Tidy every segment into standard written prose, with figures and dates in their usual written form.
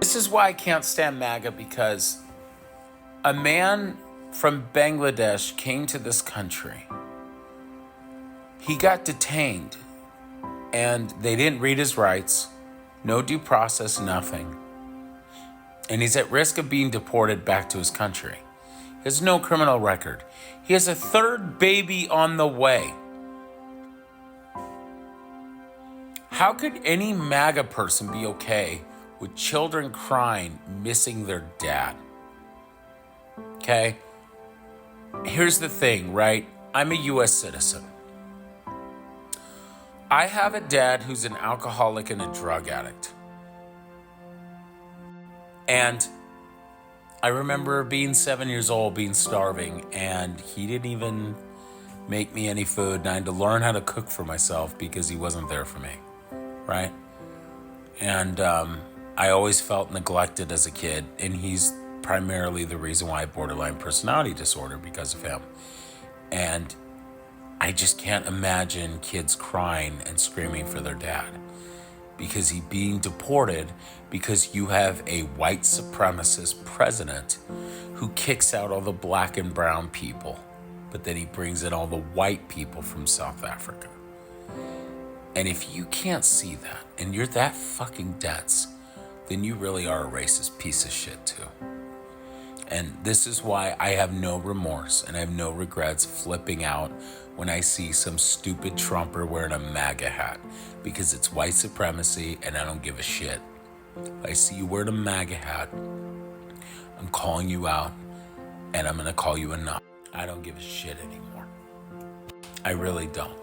This is why I can't stand MAGA, because a man from Bangladesh came to this country. He got detained and they didn't read his rights, no due process, nothing. And he's at risk of being deported back to his country. He has no criminal record. He has a third baby on the way. How could any MAGA person be okay with children crying, missing their dad? Okay? Here's the thing, right? I'm a US citizen. I have a dad who's an alcoholic and a drug addict. And I remember being 7 years old, being starving, and he didn't even make me any food, and I had to learn how to cook for myself because he wasn't there for me, right? And I always felt neglected as a kid, and he's primarily the reason why I have borderline personality disorder, because of him. And I just can't imagine kids crying and screaming for their dad because he's being deported because you have a white supremacist president who kicks out all the black and brown people, but then he brings in all the white people from South Africa. And if you can't see that and you're that fucking dense, then you really are a racist piece of shit too. And this is why I have no remorse and I have no regrets flipping out when I see some stupid Trumper wearing a MAGA hat, because it's white supremacy and I don't give a shit. If I see you wearing a MAGA hat, I'm calling you out and I'm gonna call you a nut. I don't give a shit anymore. I really don't.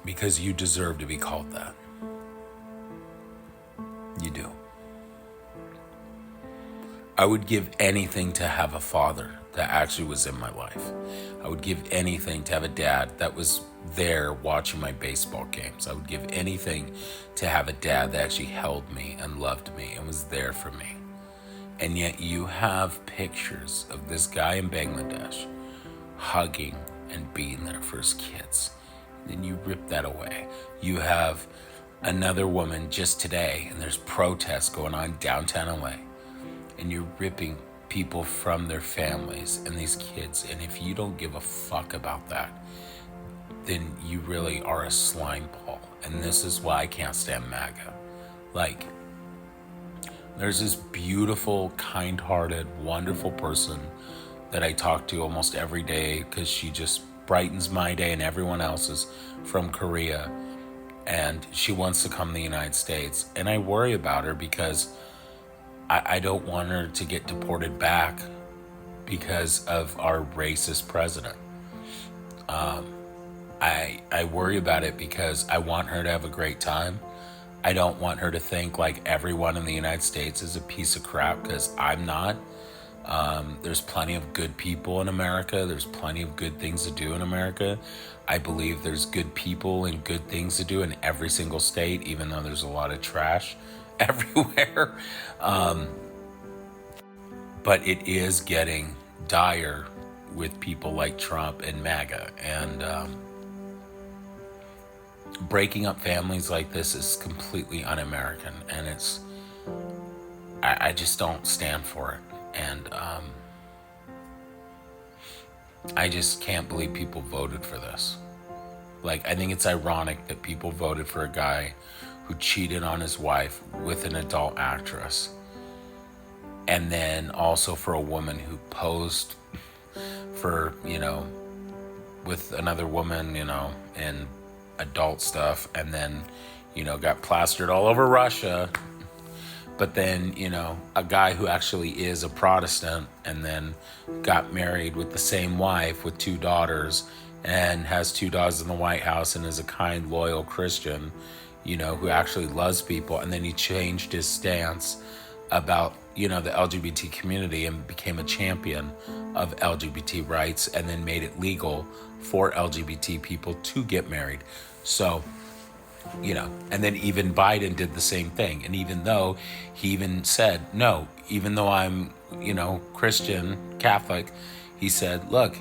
Because you deserve to be called that. You do. I would give anything to have a father that actually was in my life. I would give anything to have a dad that was there watching my baseball games. I would give anything to have a dad that actually held me and loved me and was there for me. And yet you have pictures of this guy in Bangladesh hugging and being there for his kids. Then you rip that away. You have another woman just today, and there's protests going on downtown LA, and you're ripping people from their families and these kids. And if you don't give a fuck about that, then you really are a slime ball. And this is why I can't stand MAGA. Like, there's this beautiful, kind-hearted, wonderful person that I talk to almost every day because she just brightens my day and everyone else's, from Korea. And she wants to come to the United States. And I worry about her because I don't want her to get deported back because of our racist president. I worry about it because I want her to have a great time. I don't want her to think like everyone in the United States is a piece of crap, because I'm not. There's plenty of good people in America. There's plenty of good things to do in America. I believe there's good people and good things to do in every single state, even though there's a lot of trash everywhere. But it is getting dire with people like Trump and MAGA. And breaking up families like this is completely un-American. And I just don't stand for it. And I just can't believe people voted for this. Like, I think it's ironic that people voted for a guy who cheated on his wife with an adult actress, and then also for a woman who posed for, with another woman, in adult stuff, and then, got plastered all over Russia. But then, a guy who actually is a Protestant and then got married with the same wife with 2 daughters and has 2 daughters in the White House and is a kind, loyal Christian, who actually loves people. And then he changed his stance about, the LGBT community and became a champion of LGBT rights, and then made it legal for LGBT people to get married. So, and then even Biden did the same thing. And even though he even said, no, even though I'm, Christian, Catholic, he said, look,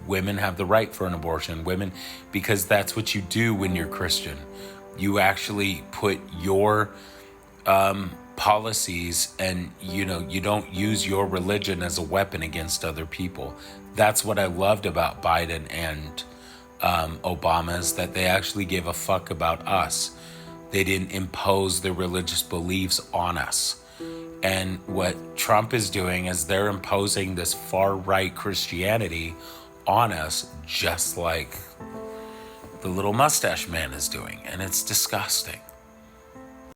women have the right for an abortion. Women, because that's what you do when you're Christian. You actually put your policies, and you don't use your religion as a weapon against other people. That's what I loved about Biden and Obama, is that they actually gave a fuck about us. They didn't impose their religious beliefs on us. And what Trump is doing is they're imposing this far right Christianity on us, just like the little mustache man is doing, and it's disgusting.